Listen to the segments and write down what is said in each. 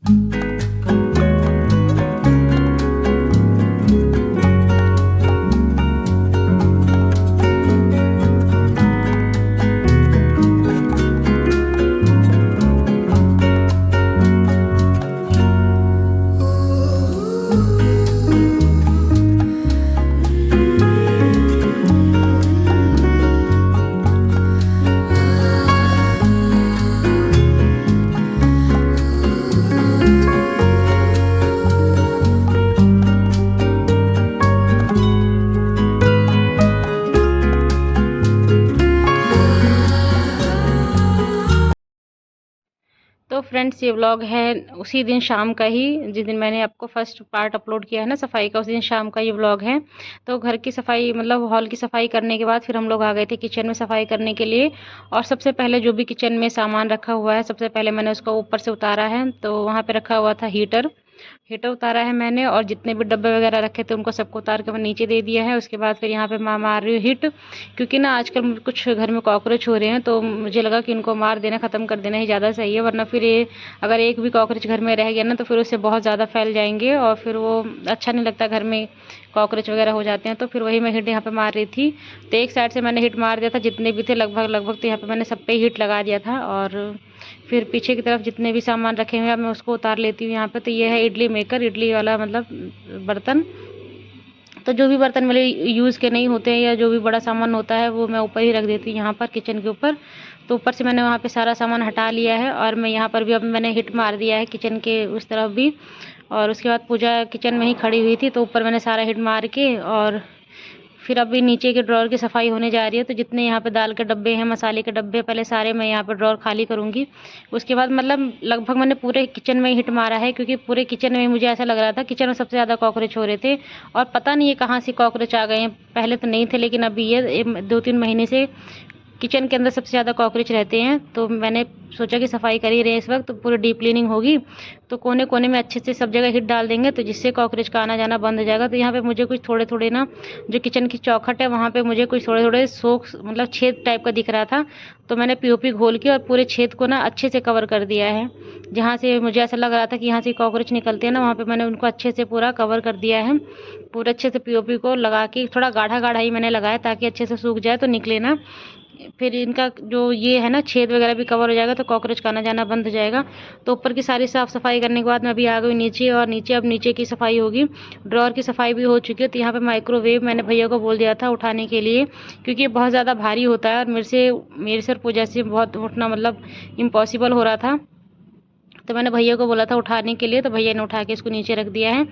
तो फ्रेंड्स ये व्लॉग है उसी दिन शाम का ही, जिस दिन मैंने आपको फर्स्ट पार्ट अपलोड किया है ना सफाई का, उसी दिन शाम का ये व्लॉग है। तो घर की सफाई मतलब हॉल की सफाई करने के बाद फिर हम लोग आ गए थे किचन में सफाई करने के लिए। और सबसे पहले जो भी किचन में सामान रखा हुआ है, सबसे पहले मैंने उसको ऊपर से उतारा है। तो वहाँ पे रखा हुआ था हीटर, हीटर उतारा है मैंने, और जितने भी डब्बे वगैरह रखे थे उनको सबको उतार के मैं नीचे दे दिया है। उसके बाद फिर यहाँ पे मैं मार रही हूँ हिट, क्योंकि ना आजकल कुछ घर में कॉकरोच हो रहे हैं, तो मुझे लगा कि इनको मार देना, ख़त्म कर देना ही ज़्यादा सही है। वरना फिर ये अगर एक भी कॉकरोच घर में रह गया ना, तो फिर उससे बहुत ज़्यादा फैल जाएंगे और फिर वो अच्छा नहीं लगता, घर में कॉकरोच वगैरह हो जाते हैं। तो फिर वही मैं हिट यहाँ पे मार रही थी। तो एक साइड से मैंने हिट मार दिया था, जितने भी थे लगभग लगभग, तो यहाँ पे मैंने सब पे हिट लगा दिया था। और फिर पीछे की तरफ जितने भी सामान रखे हुए हैं मैं उसको उतार लेती हूँ यहाँ पे। तो ये है इडली मेकर, इडली वाला मतलब बर्तन। तो जो भी बर्तन मेरे यूज़ के नहीं होते हैं या जो भी बड़ा सामान होता है वो मैं ऊपर ही रख देती हूँ यहाँ पर किचन के ऊपर। तो ऊपर से मैंने वहाँ पे सारा सामान हटा लिया है, और मैं यहाँ पर भी अब मैंने हिट मार दिया है किचन के उस तरफ भी। और उसके बाद पूजा किचन में ही खड़ी हुई थी, तो ऊपर मैंने सारा हिट मार के, और फिर अभी नीचे के ड्रॉअर की सफाई होने जा रही है। तो जितने यहाँ पे दाल के डब्बे हैं, मसाले के डब्बे, पहले सारे मैं यहाँ पे ड्रॉअर खाली करूँगी। उसके बाद मतलब लगभग मैंने पूरे किचन में हिट मारा है, क्योंकि पूरे किचन में मुझे ऐसा लग रहा था किचन में सबसे ज़्यादा कॉकरोच हो रहे थे। और पता नहीं ये कहाँ से कॉकरोच आ गए हैं, पहले तो नहीं थे, लेकिन अभी ये 2-3 महीने से किचन के अंदर सबसे ज़्यादा कॉकरोच रहते हैं। तो मैंने सोचा कि सफाई कर ही रहे इस वक्त, तो पूरी डीप क्लीनिंग होगी, तो कोने कोने में अच्छे से सब जगह हिट डाल देंगे, तो जिससे कॉकरोच का आना जाना बंद हो जाएगा। तो यहाँ पे मुझे कुछ थोड़े थोड़े ना, जो किचन की चौखट है वहाँ पे मुझे कुछ थोड़े थोड़े सोख मतलब छेद टाइप का दिख रहा था। तो मैंने पीओपी घोल के और पूरे छेद को ना अच्छे से कवर कर दिया है। जहाँ से मुझे ऐसा लग रहा था कि यहाँ से कॉकरोच निकलते हैं ना, वहाँ पे मैंने उनको अच्छे से पूरा कवर कर दिया है। पूरे अच्छे से पीओपी को लगा के, थोड़ा गाढ़ा गाढ़ा ही मैंने लगाया ताकि अच्छे से सूख जाए तो निकले ना। फिर इनका जो ये है ना छेद वगैरह भी कवर हो जाएगा, तो कॉकरोच का आना जाना बंद हो जाएगा। तो ऊपर की सारी साफ सफाई करने के बाद मैं अभी आ गई नीचे, और नीचे अब नीचे की सफाई होगी। ड्रॉअर की सफाई भी हो चुकी है। तो यहाँ पे माइक्रोवेव मैंने भैया को बोल दिया था उठाने के लिए, क्योंकि ये बहुत ज़्यादा भारी होता है और मेरे से और पूजा से बहुत उठना मतलब इम्पॉसिबल हो रहा था। तो मैंने भैया को बोला था उठाने के लिए, तो भैया ने उठा के इसको नीचे रख दिया है।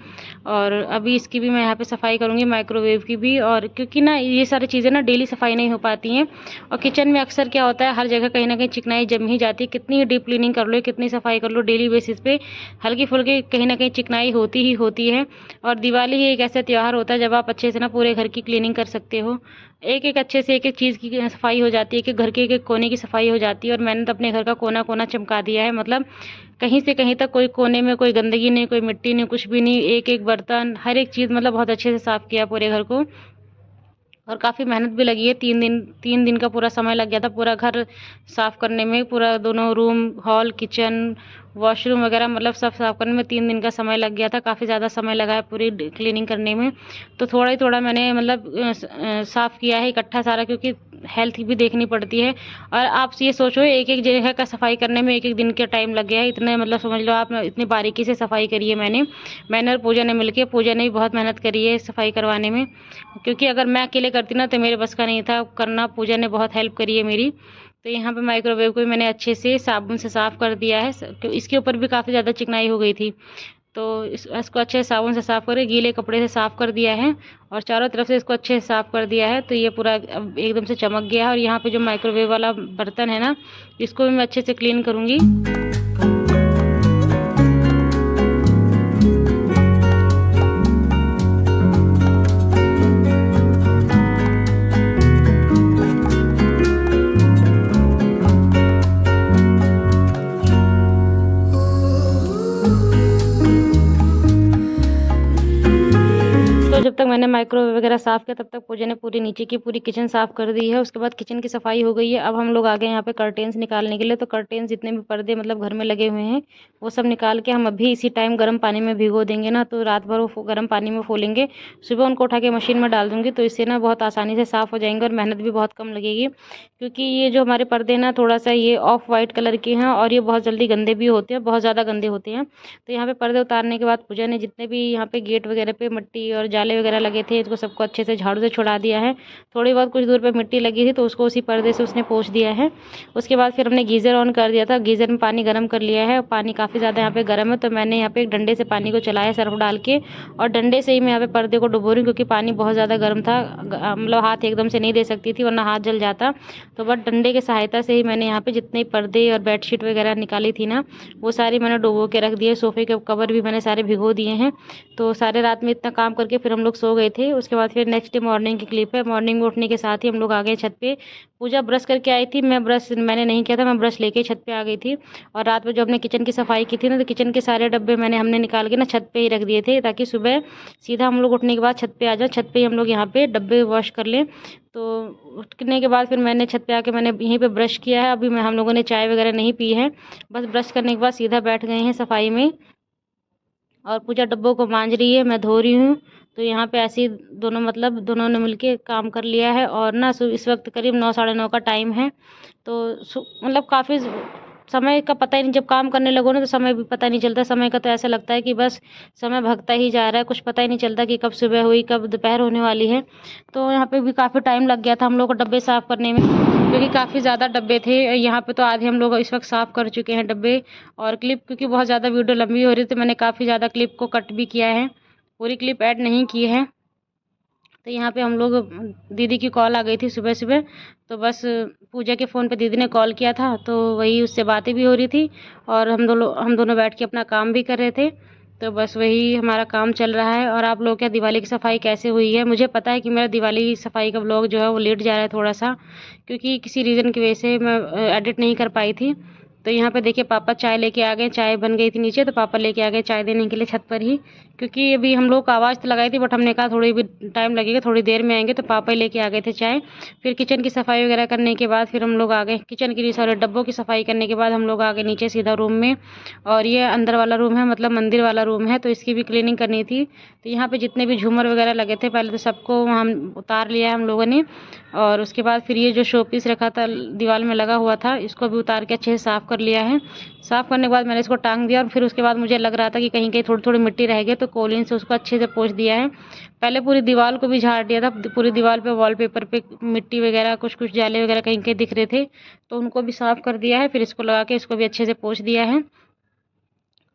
और अभी इसकी भी मैं यहाँ पे सफाई करूँगी, माइक्रोवेव की भी। और क्योंकि ना ये सारी चीज़ें ना डेली सफाई नहीं हो पाती हैं, और किचन में अक्सर क्या होता है, हर जगह कहीं ना कहीं चिकनाई जम ही जाती है। कितनी डीप क्लीनिंग कर लो, कितनी सफाई कर लो, डेली बेसिस पे हल्की फुल्की कहीं ना कहीं चिकनाई होती ही होती है। और दिवाली ही एक ऐसा त्यौहार होता है जब आप अच्छे से ना पूरे घर की क्लीनिंग कर सकते हो। एक एक अच्छे से एक एक चीज़ की सफाई हो जाती है, कि घर के एक एक कोने की सफाई हो जाती है। और मैंने तो अपने घर का कोना कोना चमका दिया है, मतलब कहीं से कहीं तक कोई कोने में कोई गंदगी नहीं, कोई मिट्टी नहीं, कुछ भी नहीं। एक एक बर्तन, हर एक चीज़ मतलब बहुत अच्छे से साफ़ किया पूरे घर को। और काफ़ी मेहनत भी लगी है, 3 दिन का पूरा समय लग गया था पूरा घर साफ़ करने में। पूरा दोनों रूम, हॉल, किचन, वॉशरूम वगैरह मतलब सब साफ़ करने में 3 दिन का समय लग गया था। काफ़ी ज़्यादा समय लगा है पूरी क्लीनिंग करने में। तो थोड़ा ही थोड़ा मैंने मतलब साफ़ किया है इकट्ठा सारा, क्योंकि हेल्थ भी देखनी पड़ती है। और आप ये सोचो एक एक जगह का सफाई करने में एक एक दिन का टाइम लग गया है, इतने मतलब समझ लो आप, इतनी बारीकी से सफाई करी है मैंने और पूजा ने मिलके। पूजा ने भी बहुत मेहनत करी है सफाई करवाने में, क्योंकि अगर मैं अकेले करती ना तो मेरे बस का नहीं था करना। पूजा ने बहुत हेल्प करी है मेरी। तो यहाँ पे माइक्रोवेव को भी मैंने अच्छे से साबुन से साफ़ कर दिया है, इसके ऊपर भी काफ़ी ज़्यादा चिकनाई हो गई थी। तो इसको अच्छे से साबुन से साफ़ करके गीले कपड़े से साफ़ कर दिया है, और चारों तरफ से इसको अच्छे से साफ़ कर दिया है। तो ये पूरा अब एकदम से चमक गया है। और यहाँ पे जो माइक्रोवेव वाला बर्तन है ना, इसको भी मैं अच्छे से क्लीन करूँगी। जब तक मैंने माइक्रोवेव वगैरह साफ़ किया, तब तक पूजा ने पूरी नीचे की पूरी किचन साफ़ कर दी है। उसके बाद किचन की सफाई हो गई है। अब हम लोग आ गए यहाँ पे कर्टेन्स निकालने के लिए। तो कर्टेन्स जितने भी पर्दे मतलब घर में लगे हुए हैं वो सब निकाल के हम अभी इसी टाइम गर्म पानी में भिगो देंगे ना, तो रात भर वो गर्म पानी में फूलेंगे। सुबह उनको उठा के मशीन में डाल दूँगी, तो इससे ना बहुत आसानी से साफ़ हो जाएंगे और मेहनत भी बहुत कम लगेगी। क्योंकि ये जो हमारे पर्दे ना थोड़ा सा ये ऑफ वाइट कलर के हैं और ये बहुत जल्दी गंदे भी होते हैं, बहुत ज़्यादा गंदे होते हैं। तो यहाँ पे पर्दे उतारने के बाद पूजा ने जितने भी यहाँ पे गेट वगैरह पे मिट्टी और जाले वगैरह लगे थे इसको सबको अच्छे से झाड़ू से छुड़ा दिया है। थोड़ी बहुत कुछ दूर पे मिट्टी लगी थी तो उसको उसी पर्दे से उसने पोंछ दिया है। उसके बाद फिर हमने गीज़र ऑन कर दिया था। गीज़र में पानी गर्म कर लिया है। पानी काफ़ी ज़्यादा यहाँ पे गर्म है, तो मैंने यहाँ पे एक डंडे से पानी को चलाया सर्फ डाल के, और डंडे से ही मैं यहाँ पे पर्दे को डुबो रही हूँ क्योंकि पानी बहुत ज़्यादा गर्म था। मतलब हाथ एकदम से नहीं दे सकती थी वरना हाथ जल जाता। तो बस डंडे की सहायता से ही मैंने यहाँ पे जितने पर्दे और बेडशीट वगैरह निकाली थी ना वो सारी मैंने डुबो के रख दिए। सोफ़े के कवर भी मैंने सारे भिगो दिए हैं। तो सारे रात में इतना काम करके फिर हम लोग सो गए थे। उसके बाद फिर नेक्स्ट डे मॉर्निंग की क्लिप है। मॉर्निंग में उठने के साथ ही हम लोग आ गए छत पे। पूजा ब्रश करके आई थी, मैंने नहीं किया था, मैं ब्रश लेके छत पे आ गई थी। और रात में जो हमने किचन की सफाई की थी ना, तो किचन के सारे डब्बे हमने निकाल के ना छत पे ही रख दिए थे ताकि सुबह सीधा हम लोग उठने के बाद छत पे आ जाए। छत पे ही हम लोग यहाँ पे डब्बे वॉश कर लें। तो उठने के बाद फिर मैंने छत पे आके मैंने यहीं पे ब्रश किया है। अभी हम लोगों ने चाय वगैरह नहीं पी है, बस ब्रश करने के बाद सीधा बैठ गए हैं सफाई में। और पूजा डब्बों को मांज रही है, मैं धो रही हूँ। तो यहाँ पे ऐसे ही दोनों ने मिलके काम कर लिया है। और ना इस वक्त करीब 9 साढ़े 9 का टाइम है। तो मतलब काफ़ी समय का पता ही नहीं, जब काम करने लगो ना तो समय भी पता नहीं चलता। समय का तो ऐसा लगता है कि बस समय भागता ही जा रहा है, कुछ पता ही नहीं चलता कि कब सुबह हुई कब दोपहर होने वाली है। तो यहाँ पे भी काफ़ी टाइम लग गया था हम लोग को डब्बे साफ़ करने में, क्योंकि काफ़ी ज़्यादा डब्बे थे यहाँ पे। तो आधे हम लोग इस वक्त साफ़ कर चुके हैं डब्बे। और क्लिप क्योंकि बहुत ज़्यादा वीडियो लंबी हो रही थी, मैंने काफ़ी ज़्यादा क्लिप को कट भी किया है, पूरी क्लिप ऐड नहीं की है। तो यहाँ पे हम लोग दीदी की कॉल आ गई थी सुबह सुबह। तो बस पूजा के फ़ोन पे दीदी ने कॉल किया था, तो वही उससे बातें भी हो रही थी और हम दोनों बैठ के अपना काम भी कर रहे थे। तो बस वही हमारा काम चल रहा है। और आप लोग क्या दिवाली की सफाई कैसे हुई है? मुझे पता है कि मेरा दिवाली की सफाई का व्लॉग जो है वो लेट जा रहा है थोड़ा सा, क्योंकि किसी रीज़न की वजह से मैं एडिट नहीं कर पाई थी। तो यहाँ पे देखिए पापा चाय लेके आ गए। चाय बन गई थी नीचे, तो पापा लेके आ गए चाय देने के लिए छत पर ही। क्योंकि अभी हम लोग आवाज़ तो लगाई थी बट हमने कहा थोड़ी भी टाइम लगेगा, थोड़ी देर में आएंगे, तो पापा ही लेके आ गए थे चाय। फिर किचन की सफाई वगैरह करने के बाद फिर हम लोग आ गए किचन की सारे डब्बों की सफाई करने के बाद हम लोग आ गए नीचे सीधा रूम में। और ये अंदर वाला रूम है, मतलब मंदिर वाला रूम है, तो इसकी भी क्लीनिंग करनी थी। तो यहाँ पे जितने भी झूमर वगैरह लगे थे पहले तो सबको हम उतार लिया है हम लोगों ने। और उसके बाद फिर ये जो शो पीस रखा था दीवार में लगा हुआ था इसको भी उतार के अच्छे से साफ़ कर लिया है। साफ़ करने के बाद मैंने इसको टांग दिया। और फिर उसके बाद मुझे लग रहा था कि कहीं कहीं थोड़ी थोड़ी मिट्टी रह गई, तो कोलिन से उसको अच्छे से पोंछ दिया है। पहले पूरी दीवार को भी झाड़ दिया था। पूरी दीवार पे वॉलपेपर पे मिट्टी वगैरह कुछ कुछ जाले वगैरह कहीं कहीं दिख रहे थे, तो उनको भी साफ़ कर दिया है। फिर इसको लगा के इसको भी अच्छे से पोंछ दिया है।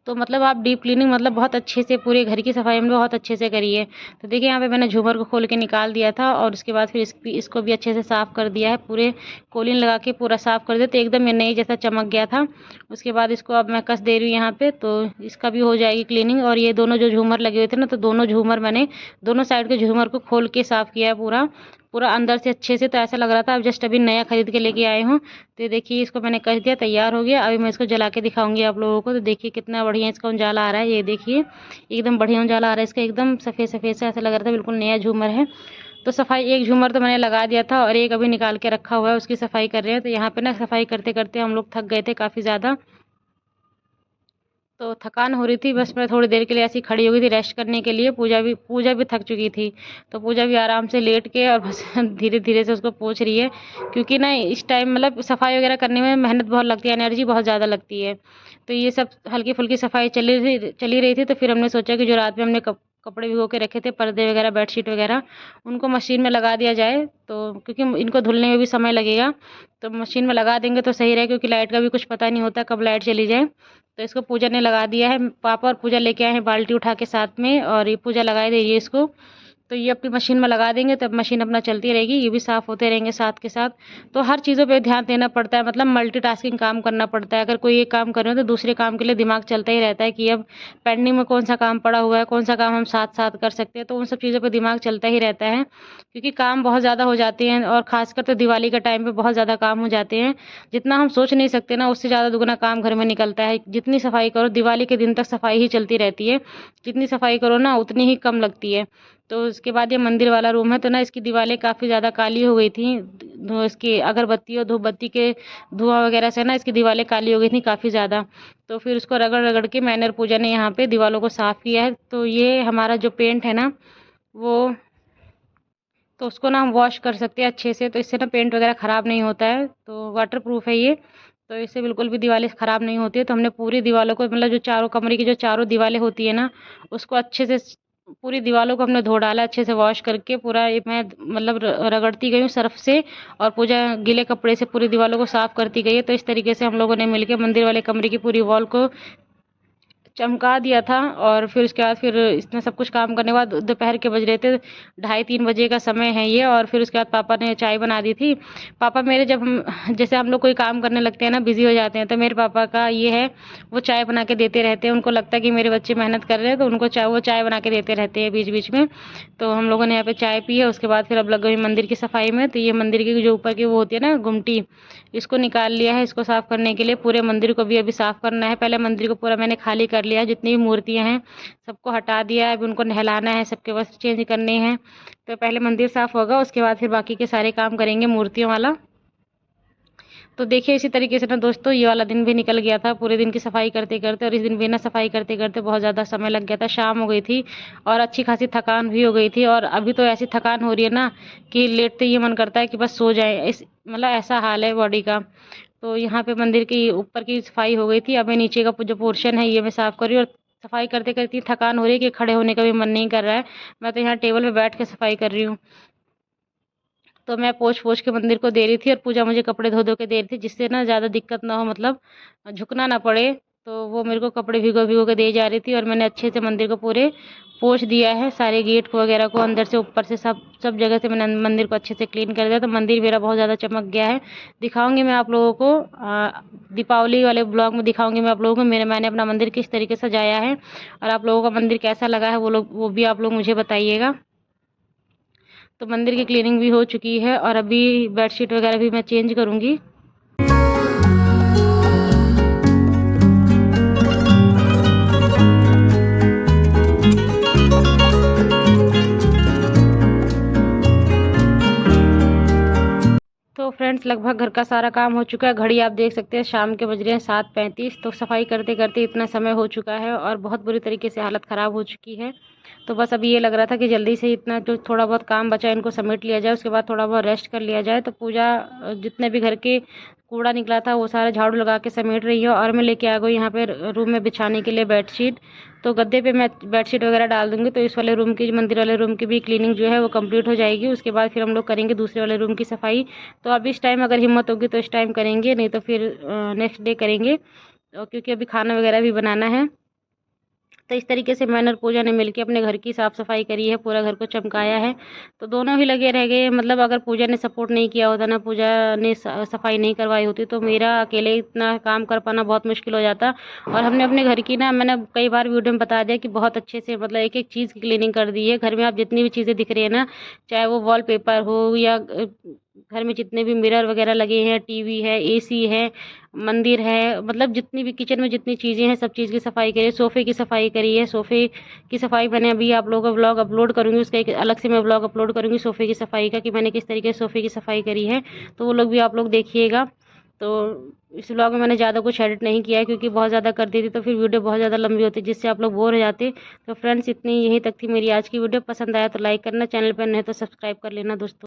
तो मतलब आप डीप क्लीनिंग मतलब बहुत अच्छे से पूरे घर की सफाई हम लोग बहुत अच्छे से करी है। तो देखिए यहाँ पे मैंने झूमर को खोल के निकाल दिया था और उसके बाद फिर इसको भी अच्छे से साफ़ कर दिया है। पूरे कोलिन लगा के पूरा साफ़ कर दिया, तो एकदम ये नई जैसा चमक गया था। उसके बाद इसको अब मैं कस दे रही हूँ यहाँ पे, तो इसका भी हो जाएगी क्लीनिंग। और ये दोनों जो झूमर लगे हुए थे ना, तो दोनों झूमर मैंने दोनों साइड के झूमर को खोल के साफ़ किया है पूरा पूरा अंदर से अच्छे से। तो ऐसा लग रहा था अब जस्ट अभी नया खरीद के लेके आए हूँ। तो ये देखिए इसको मैंने कस दिया, तैयार हो गया। अभी मैं इसको जला के दिखाऊंगी आप लोगों को। तो देखिए कितना बढ़िया इसका उजाला आ रहा है, ये देखिए एकदम बढ़िया उजाला आ रहा है इसका, एकदम सफ़ेद सफ़ेद सा ऐसा लग रहा था बिल्कुल नया झूमर है। तो सफाई एक झूमर तो मैंने लगा दिया था और एक अभी निकाल के रखा हुआ है, उसकी सफाई कर रहे हैं। तो यहाँ पे ना सफाई करते करते हम लोग थक गए थे काफ़ी ज़्यादा, तो थकान हो रही थी। बस मैं थोड़ी देर के लिए ऐसी खड़ी हो गई थी रेस्ट करने के लिए। पूजा भी थक चुकी थी, तो पूजा भी आराम से लेट के और बस धीरे धीरे से उसको पोंछ रही है। क्योंकि ना इस टाइम मतलब सफाई वगैरह करने में मेहनत बहुत लगती है, एनर्जी बहुत ज़्यादा लगती है। तो ये सब हल्की फुल्की सफाई चली रही थी। तो फिर हमने सोचा कि जो रात में हमने कपड़े भिगो के रखे थे, पर्दे वगैरह बेडशीट वगैरह, उनको मशीन में लगा दिया जाए। तो क्योंकि इनको धुलने में भी समय लगेगा, तो मशीन में लगा देंगे तो सही रहेगा, क्योंकि लाइट का भी कुछ पता नहीं होता कब लाइट चली जाए। तो इसको पूजा ने लगा दिया है। पापा और पूजा लेके आए हैं बाल्टी उठा के साथ में, और ये पूजा लगा दे रही है इसको। तो ये अपनी मशीन में लगा देंगे, तब मशीन अपना चलती रहेगी, ये भी साफ़ होते रहेंगे साथ के साथ। तो हर चीज़ों पे ध्यान देना पड़ता है, मतलब मल्टीटास्किंग काम करना पड़ता है। अगर कोई एक काम कर रहे हो तो दूसरे काम के लिए दिमाग चलता ही रहता है कि अब पेंडिंग में कौन सा काम पड़ा हुआ है, कौन सा काम हम साथ साथ कर सकते हैं। तो उन सब चीज़ों पर दिमाग चलता ही रहता है, क्योंकि काम बहुत ज़्यादा हो जाते हैं। और ख़ासकर तो दिवाली का टाइम पे बहुत ज़्यादा काम हो जाते हैं। जितना हम सोच नहीं सकते ना, उससे ज़्यादा दुगना काम घर में निकलता है। जितनी सफाई करो, दिवाली के दिन तक सफाई ही चलती रहती है। जितनी सफाई करो ना उतनी ही कम लगती है। तो उसके बाद ये मंदिर वाला रूम है, तो ना इसकी दीवारें काफ़ी ज़्यादा काली हो गई थी। इसकी अगरबत्ती और धूपबत्ती के धुआं वगैरह से ना इसकी दीवारें काली हो गई थी काफ़ी ज़्यादा। तो फिर उसको रगड़-रगड़ के मैंने और पूजा ने यहाँ पे दीवारों को साफ़ किया है। तो ये हमारा जो पेंट है ना, वो तो उसको ना हम वॉश कर सकते हैं अच्छे से, तो इससे ना पेंट वगैरह ख़राब नहीं होता है। तो वाटर प्रूफ है ये, तो इससे बिल्कुल भी दीवारें ख़राब नहीं होती है। तो हमने पूरी दीवारों को, मतलब जो चारों कमरे की जो चारों दीवारें होती है ना, उसको अच्छे से पूरी दीवारों को हमने धो डाला अच्छे से वॉश करके। पूरा ये मैं मतलब रगड़ती गई हूँ सर्फ से, और पूजा गीले कपड़े से पूरी दीवारों को साफ़ करती गई है। तो इस तरीके से हम लोगों ने मिलकर मंदिर वाले कमरे की पूरी वॉल को चमका दिया था। और फिर उसके बाद फिर इतना सब कुछ काम करने के बाद दोपहर के बज रहे थे 2:30-3 बजे का समय है ये। और फिर उसके बाद पापा ने चाय बना दी थी। पापा मेरे, जब हम जैसे हम लोग कोई काम करने लगते हैं ना, बिजी हो जाते हैं, तो मेरे पापा का ये है, वो चाय बना के देते रहते हैं। उनको लगता है कि मेरे बच्चे मेहनत कर रहे हैं, तो उनको वो चाय बना के देते रहते हैं बीच बीच में। तो हम लोगों ने यहाँ पे चाय पी है। उसके बाद फिर अब लग गई मंदिर की सफाई में। तो ये मंदिर की जो ऊपर की वो होती है ना गुमटी, इसको निकाल लिया है। इसको साफ करने के लिए पूरे मंदिर को भी अभी साफ करना है। पहले मंदिर को पूरा मैंने खाली कर लिया है, जितनी भी मूर्तियां हैं सबको हटा दिया है। अभी उनको नहलाना है, सबके वस्त्र चेंज करने हैं। तो पहले मंदिर साफ होगा, उसके बाद फिर बाकी के सारे काम करेंगे मूर्तियों वाला। तो देखिए इसी तरीके से ना दोस्तों, ये वाला दिन भी निकल गया था पूरे दिन की सफाई करते करते। और इस दिन भी ना सफाई करते करते बहुत ज़्यादा समय लग गया था, शाम हो गई थी और अच्छी खासी थकान भी हो गई थी। और अभी तो ऐसी थकान हो रही है ना कि लेटते ही मन करता है कि बस सो जाए, इस मतलब ऐसा हाल है बॉडी का। तो यहाँ पे मंदिर की ऊपर की सफाई हो गई थी। अब मैं नीचे का जो पोर्शन है ये मैं साफ कर रही हूँ। और सफाई करते करते थकान हो रही है कि खड़े होने का भी मन नहीं कर रहा है। मैं तो यहाँ टेबल पे बैठ के सफाई कर रही हूँ। तो मैं पोंछ-पोंछ के मंदिर को दे रही थी, और पूजा मुझे कपड़े धो-धो के दे रही थी, जिससे ना ज़्यादा दिक्कत ना हो, मतलब झुकना ना पड़े। तो वो मेरे को कपड़े भिगो-भिगो के दे जा रही थी। और मैंने अच्छे से मंदिर को पूरे पोंछ दिया है, सारे गेट को वगैरह को अंदर से ऊपर से सब सब जगह से मैंने मंदिर को अच्छे से क्लीन कर दिया। तो मंदिर मेरा बहुत ज़्यादा चमक गया है। दिखाऊँगी मैं आप लोगों को दीपावली वाले ब्लॉग में दिखाऊँगी मैं आप लोगों को मैंने अपना मंदिर किस तरीके से सजाया है। और आप लोगों का मंदिर कैसा लगा है वो भी आप लोग मुझे बताइएगा। तो मंदिर की क्लीनिंग भी हो चुकी है, और अभी बेडशीट वगैरह भी मैं चेंज करूँगी। तो फ्रेंड्स लगभग घर का सारा काम हो चुका है। घड़ी आप देख सकते हैं शाम के बज रहे हैं 7:35। तो सफाई करते करते इतना समय हो चुका है, और बहुत बुरी तरीके से हालत ख़राब हो चुकी है। तो बस अभी ये लग रहा था कि जल्दी से इतना जो थोड़ा बहुत काम बचा है इनको समेट लिया जाए, उसके बाद थोड़ा बहुत रेस्ट कर लिया जाए। तो पूजा जितने भी घर के कूड़ा निकला था वो सारा झाड़ू लगा के समेट रही है। और मैं लेके आ गई यहाँ पे रूम में बिछाने के लिए बेडशीट। तो गद्दे पे मैं बेडशीट वगैरह डाल दूँगी। तो इस वाले रूम की, मंदिर वाले रूम की भी क्लीनिंग जो है वो कंप्लीट हो जाएगी। उसके बाद फिर हम लोग करेंगे दूसरे वाले रूम की सफाई। तो अब इस टाइम अगर हिम्मत होगी तो इस टाइम करेंगे, नहीं तो फिर नेक्स्ट डे करेंगे, क्योंकि अभी खाना वगैरह भी बनाना है। तो इस तरीके से मैंने और पूजा ने मिलके अपने घर की साफ़ सफाई करी है, पूरा घर को चमकाया है। तो दोनों ही लगे रह गए, मतलब अगर पूजा ने सपोर्ट नहीं किया होता ना, पूजा ने सफाई नहीं करवाई होती, तो मेरा अकेले इतना काम कर पाना बहुत मुश्किल हो जाता। और हमने अपने घर की ना, मैंने कई बार वीडियो में बता दिया कि बहुत अच्छे से, मतलब एक एक चीज़ की क्लीनिंग कर दी है। घर में आप जितनी भी चीज़ें दिख रही है ना, चाहे वो वॉल पेपर हो या घर में जितने भी मिरर वगैरह लगे हैं, टीवी है, एसी है, मंदिर है, मतलब जितनी भी किचन में जितनी चीज़ें हैं सब चीज़ की सफाई करी है। सोफ़े की सफाई करी है। सोफ़े की सफाई मैंने अभी आप लोगों का व्लॉग अपलोड करूँगी, उसका एक अलग से मैं व्लॉग अपलोड करूँगी सोफ़े की सफाई का, कि मैंने किस तरीके से सोफ़े की सफाई करी है। तो वो लोग भी आप लोग देखिएगा। तो इस व्लॉग में मैंने ज़्यादा कुछ एडिट नहीं किया है, क्योंकि बहुत ज़्यादा कर देती तो फिर वीडियो बहुत ज़्यादा लंबी होती, जिससे आप लोग बोर हो जाते। तो फ्रेंड्स इतनी यहीं तक थी मेरी आज की वीडियो। पसंद आया तो लाइक करना, चैनल पर नए तो सब्सक्राइब कर लेना दोस्तों।